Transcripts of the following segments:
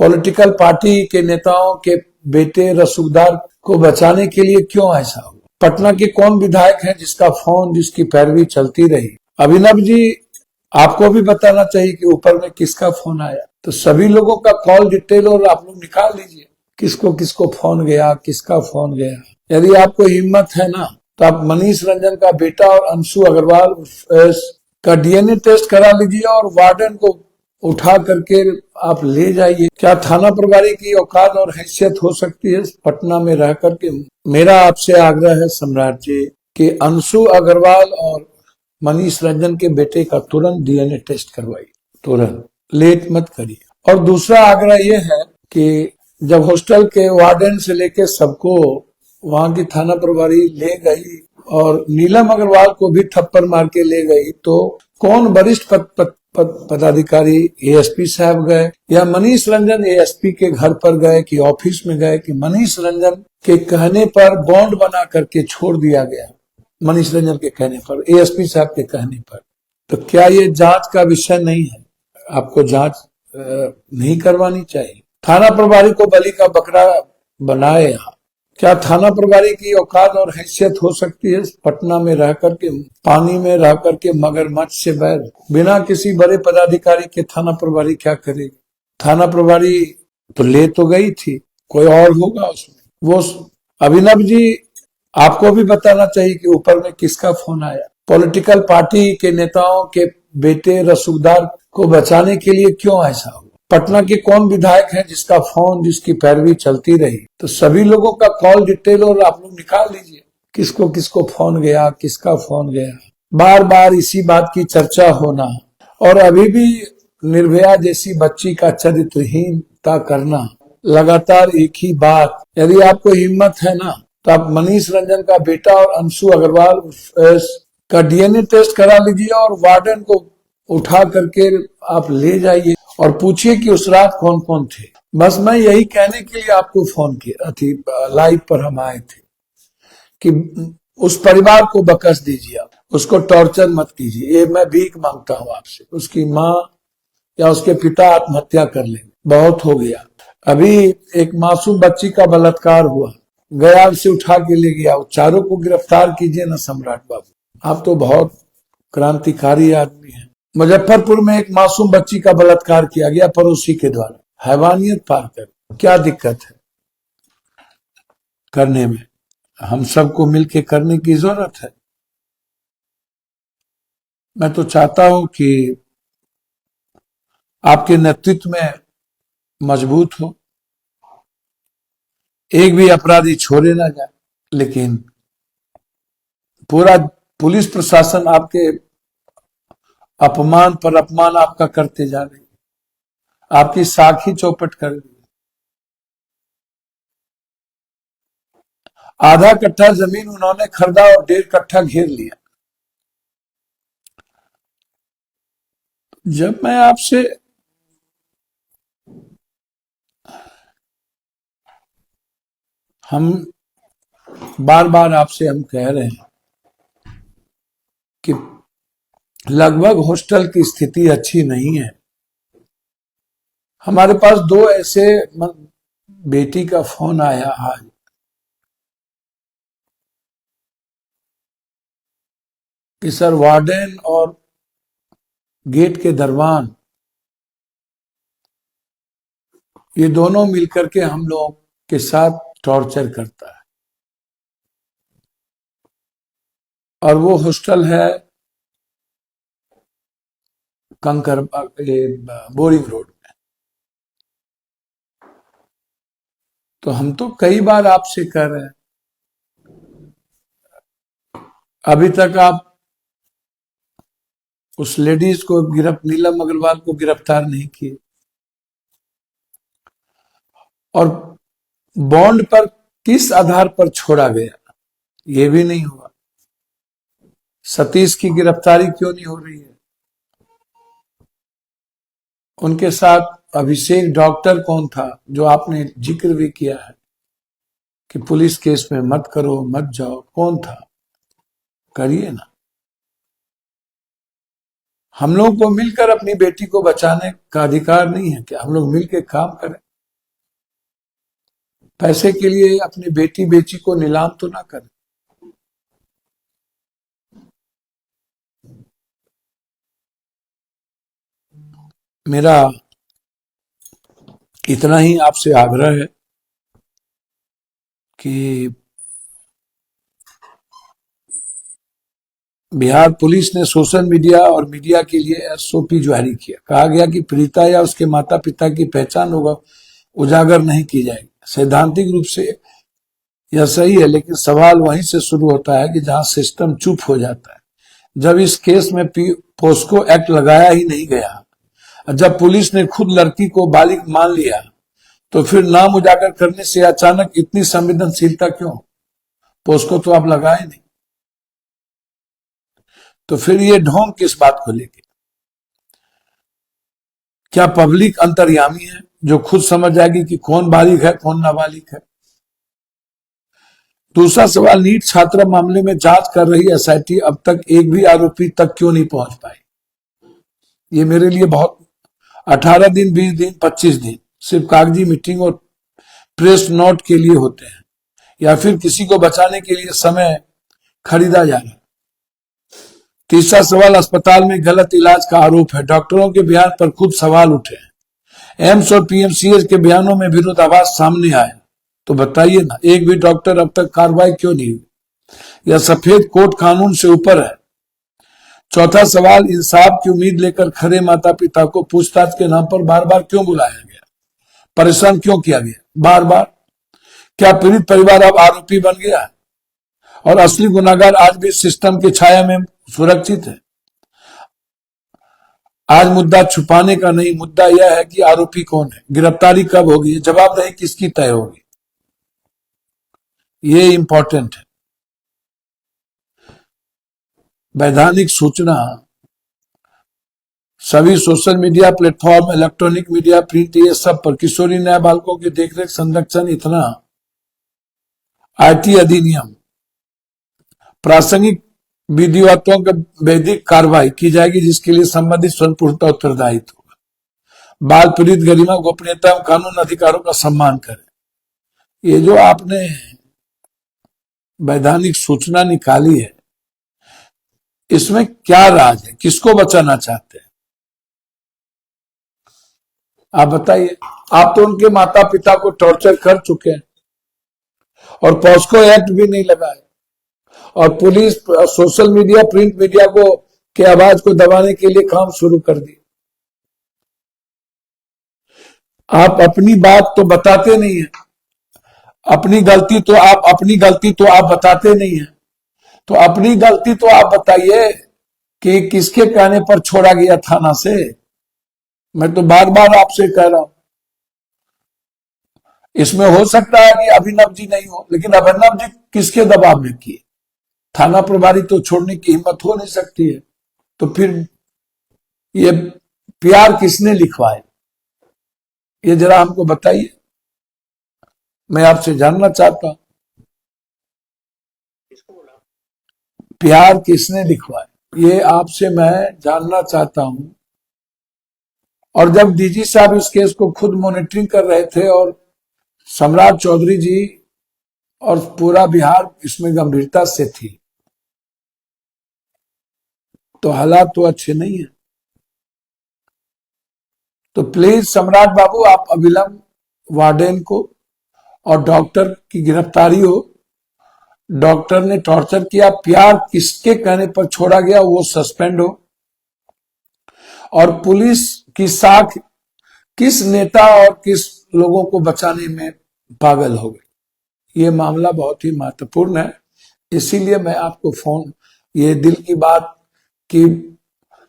Political party के नेताओं के बेटे रसूखदार को बचाने के लिए क्यों ऐसा हुआ? पटना के कौन विधायक हैं जिसका फोन, जिसकी पैरवी चलती रही? अभिनव जी, आपको भी बताना चाहिए कि ऊपर में किसका फोन आया। तो सभी लोगों का कॉल डिटेल और आप लोग निकाल लीजिए, किसको किसको फोन गया, किसका फोन गया। यदि आपको हिम्मत है ना, तो आप मनीष रंजन का बेटा और अंशु अग्रवाल का डीएनए टेस्ट करा लीजिए और वार्डन को उठा करके आप ले जाइए। क्या थाना प्रभारी की औकात और हैसियत हो सकती है पटना में रह करके? मेरा आपसे आग्रह है सम्राट जी कि अंशु अग्रवाल और मनीष रंजन के बेटे का तुरंत डीएनए टेस्ट करवाइए, तुरंत, लेट मत करिए। और दूसरा आग्रह यह है कि जब हॉस्टल के वार्डन से लेके सबको वहां की थाना प्रभारी ले गई और नीलम अग्रवाल को भी थप्पड़ मार के ले गई, तो कौन वरिष्ठ पदाधिकारी एएसपी साहब गए या मनीष रंजन एएसपी के घर पर गए कि ऑफिस में गए कि मनीष रंजन के कहने पर बॉन्ड बना करके छोड़ दिया गया? मनीष रंजन के कहने पर, एएसपी साहब के कहने पर। तो क्या ये जांच का विषय नहीं है? आपको जांच नहीं करवानी चाहिए? थाना प्रभारी को बलि का बकरा बनाए यहाँ। क्या थाना प्रभारी की औकात और हैसियत हो सकती है पटना में रह करके, पानी में रह करके मगरमच्छ से बैर? बिना किसी बड़े पदाधिकारी के थाना प्रभारी क्या करेगी? थाना प्रभारी तो ले तो गई थी, कोई और होगा उसमें। वो अभिनव जी, आपको भी बताना चाहिए कि ऊपर में किसका फोन आया। पॉलिटिकल पार्टी के नेताओं के बेटे रसूखदार को बचाने के लिए क्यों ऐसा हुआ? पटना के कौन विधायक हैं जिसका फोन, जिसकी पैरवी चलती रही? तो सभी लोगों का कॉल डिटेल और आप लोग निकाल लीजिए, किसको किसको फोन गया, किसका फोन गया। बार बार इसी बात की चर्चा होना और अभी भी निर्भया जैसी बच्ची का चरित्रहीनता करना, लगातार एक ही बात। यदि आपको हिम्मत है ना, तो आप मनीष रंजन का बेटा और अंशु अग्रवाल का डीएनए टेस्ट करा लीजिए और वार्डन को उठा करके आप ले जाइए और पूछिए कि उस रात कौन कौन थे। बस मैं यही कहने के लिए आपको फोन किया थी, लाइव पर हम आए थे कि उस परिवार को बकस दीजिए, आप उसको टॉर्चर मत कीजिए। ये मैं भीख मांगता हूं आपसे। उसकी माँ या उसके पिता आत्महत्या कर लेंगे, बहुत हो गया। अभी एक मासूम बच्ची का बलात्कार हुआ, गया से उठा के ले गया, चारों को गिरफ्तार कीजिए ना सम्राट बाबू। आप तो बहुत क्रांतिकारी आदमी हैं। मुजफ्फरपुर में एक मासूम बच्ची का बलात्कार किया गया पड़ोसी के द्वारा, हैवानियत पार कर। क्या दिक्कत है करने में? हम सबको मिलके करने की जरूरत है। मैं तो चाहता हूं कि आपके नेतृत्व में मजबूत हो, एक भी अपराधी छोड़े ना जाए, लेकिन पूरा पुलिस प्रशासन आपके अपमान पर अपमान आपका करते जा रही है, आपकी साखी चौपट कर रही है। आधा कट्ठा जमीन उन्होंने खरीदा और 1.5 कट्ठा घेर लिया। जब मैं आपसे हम बार बार आपसे हम कह रहे हैं कि लगभग हॉस्टल की स्थिति अच्छी नहीं है। हमारे पास 2 ऐसे बेटी का फोन आया आज कि सर वार्डन और गेट के दरवान ये दोनों मिलकर के हम लोग के साथ टॉर्चर करता है। और वो हॉस्टल है कंकर बोरिंग रोड में। तो हम तो कई बार आपसे कह रहे हैं, अभी तक आप उस लेडीज को नीलम अग्रवाल को गिरफ्तार नहीं किए। और बॉन्ड पर किस आधार पर छोड़ा गया, ये भी नहीं हुआ। सतीश की गिरफ्तारी क्यों नहीं हो रही है? उनके साथ अभिषेक डॉक्टर कौन था, जो आपने जिक्र भी किया है कि पुलिस केस में मत करो, मत जाओ, कौन था? करिए ना। हम लोग को मिलकर अपनी बेटी को बचाने का अधिकार नहीं है क्या? हम लोग मिलकर काम करें। पैसे के लिए अपनी बेटी बेची को नीलाम तो ना करें। मेरा इतना ही आपसे आग्रह है कि बिहार पुलिस ने सोशल मीडिया और मीडिया के लिए एसओपी जारी किया। कहा गया कि पीड़िता या उसके माता पिता की पहचान होगा उजागर नहीं की जाएगी। सैद्धांतिक रूप से यह सही है, लेकिन सवाल वहीं से शुरू होता है कि जहां सिस्टम चुप हो जाता है। जब इस केस में पोस्को एक्ट लगाया ही नहीं गया, जब पुलिस ने खुद लड़की को बालिग मान लिया, तो फिर नाम उजागर करने से अचानक इतनी संवेदनशीलता क्यों? पोस्को तो आप लगाए नहीं, तो फिर ये ढोंग किस बात को लेके? क्या पब्लिक अंतर्यामी है जो खुद समझ जाएगी कि कौन बालिग है कौन नाबालिग है? दूसरा सवाल, नीट छात्रा मामले में जांच कर रही एसआईटी अब तक एक भी आरोपी तक क्यों नहीं पहुंच पाई? ये मेरे लिए बहुत 18 दिन 20 दिन 25 दिन सिर्फ कागजी मीटिंग और प्रेस नोट के लिए होते हैं, या फिर किसी को बचाने के लिए समय खरीदा जा रहा है? तीसरा सवाल, अस्पताल में गलत इलाज का आरोप है। डॉक्टरों के बयान पर खुद सवाल उठे हैं। एम्स और पीएमसीएच के बयानों में विरोधाभास सामने आया, तो बताइए ना, एक भी डॉक्टर अब तक कार्रवाई क्यों नहीं हुई? यह सफेद कोट कानून से ऊपर है। चौथा सवाल, इंसाफ की उम्मीद लेकर खड़े माता पिता को पूछताछ के नाम पर बार बार क्यों बुलाया गया, परेशान क्यों किया गया बार बार? क्या पीड़ित परिवार अब आरोपी बन गया है और असली गुनाहगार आज भी सिस्टम की छाया में सुरक्षित है? आज मुद्दा छुपाने का नहीं, मुद्दा यह है कि आरोपी कौन है, गिरफ्तारी कब होगी, जवाबदेही किसकी तय होगी, ये इंपॉर्टेंट है। वैधानिक सूचना सभी social media platform, electronic media, print, ये सब पर किशोरी न्याय बालकों की देखरेख संरक्षण इतना आईटी अधिनियम प्रासंगिक विधिवतों के वैधिक कार्रवाई की जाएगी, जिसके लिए संबंधित स्वतंत्रता उत्तरदायित्व होगा। बाल पीड़ित गरिमा, गोपनीयता एवं कानून अधिकारों का सम्मान करें। ये जो आपने वैधानिक सूचना निकाली है, इसमें क्या राज है, किसको बचाना चाहते हैं आप बताइए? आप तो उनके माता पिता को टॉर्चर कर चुके हैं और पॉस्को एक्ट भी नहीं लगाए, और police social media print media को के आवाज को दबाने के लिए काम शुरू कर दी। आप अपनी बात तो बताते नहीं है, अपनी गलती तो आप बताते नहीं है। तो अपनी गलती तो आप बताइए कि किसके कहने पर छोड़ा गया थाना से। मैं तो बार बार आपसे कह रहा हूं, इसमें हो सकता है कि अभिनव जी नहीं हो, लेकिन अभिनव जी किसके दबाव में किए? थाना प्रभारी तो छोड़ने की हिम्मत हो नहीं सकती है। तो फिर ये प्यार किसने लिखवाए, ये जरा हमको बताइए, मैं आपसे जानना चाहता हूं। प्यार किसने लिखवाए, ये आपसे मैं जानना चाहता हूं। और जब डीजी साहब इस केस को खुद मॉनिटरिंग कर रहे थे और सम्राट चौधरी जी और पूरा बिहार इसमें गंभीरता से थी, तो हालात तो अच्छे नहीं है। तो प्लीज सम्राट बाबू, आप अविलंब वार्डन को और डॉक्टर की गिरफ्तारी हो। डॉक्टर ने टॉर्चर किया, प्यार किसके कहने पर छोड़ा गया वो सस्पेंड हो, और पुलिस की साख किस नेता और किस लोगों को बचाने में पागल हो गई। ये मामला बहुत ही महत्वपूर्ण है। इसीलिए मैं आपको फोन, ये दिल की बात कि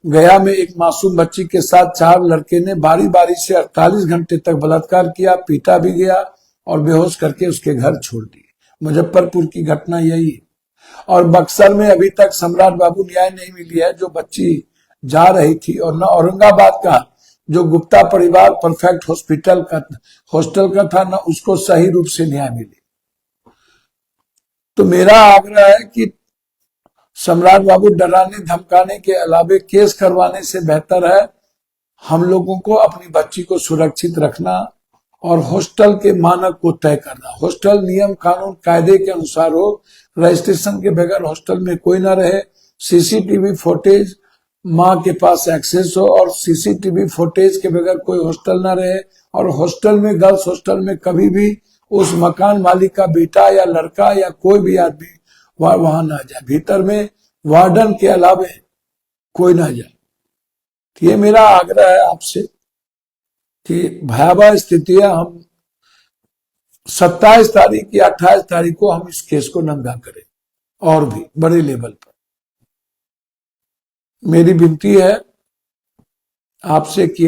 गया में एक मासूम बच्ची के साथ 4 लड़के ने बारी बारी से 48 घंटे तक बलात्कार किया, पीटा भी गया और बेहोश करके उसके घर छोड़ दिए। मुजफ्फरपुर की घटना यही है। और बक्सर में अभी तक सम्राट बाबू न्याय नहीं मिली है, जो बच्ची जा रही थी, और न औरंगाबाद का जो गुप्ता परिवार परफेक्ट हॉस्टल का था, न उसको सही रूप से न्याय मिली। तो मेरा आग्रह है कि सम्राट बाबू डराने धमकाने के अलावे केस करवाने से बेहतर है हम लोगों को अपनी बच्ची को सुरक्षित रखना और हॉस्टल के मानक को तय करना। हॉस्टल नियम कानून कायदे के अनुसार हो, रजिस्ट्रेशन के बगैर हॉस्टल में कोई ना रहे, सीसीटीवी फुटेज माँ के पास एक्सेस हो और सीसीटीवी फुटेज के बगैर कोई हॉस्टल ना रहे, और हॉस्टल में, गर्ल्स हॉस्टल में कभी भी उस मकान मालिक का बेटा या लड़का या कोई भी आदमी वहां ना जाए। भीतर में वार्डन के अलावे कोई ना जाए। ये मेरा आग्रह है आपसे कि भयावह स्थितियां हम 27 तारीख या 28 तारीख को हम इस केस को नंगा करें और भी बड़े लेवल पर। मेरी विनती है आपसे कि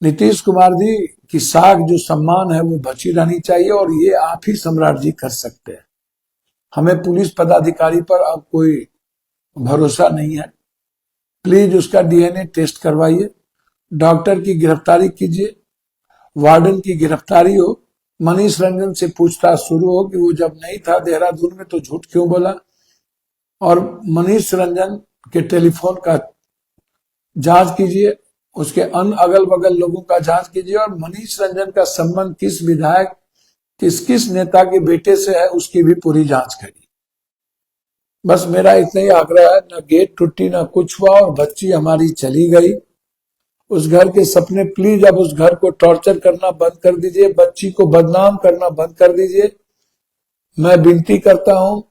नीतीश कुमार जी की साख जो सम्मान है वो बची रहनी चाहिए, और ये आप ही सम्राट जी कर सकते हैं। हमें पुलिस पदाधिकारी पर अब कोई भरोसा नहीं है। प्लीज उसका डीएनए टेस्ट करवाइए, डॉक्टर की गिरफ्तारी कीजिए, वार्डन की गिरफ्तारी हो, मनीष रंजन से पूछताछ शुरू हो कि वो जब नहीं था देहरादून में तो झूठ क्यों बोला, और मनीष रंजन के टेलीफोन का जांच कीजिए, उसके अन्य अगल बगल लोगों का जांच कीजिए, और मनीष रंजन का संबंध किस विधायक किस किस नेता के बेटे से है उसकी भी पूरी जांच करिए। बस मेरा इतना ही आग्रह है। न गेट टूटी न कुछ हुआ, और बच्ची हमारी चली गई। उस घर के सपने, प्लीज अब उस घर को टॉर्चर करना बंद कर दीजिए, बच्ची को बदनाम करना बंद कर दीजिए, मैं विनती करता हूं,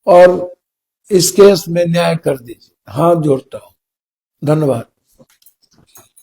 और इस केस में न्याय कर दीजिए, हाथ जोड़ता हूं। धन्यवाद।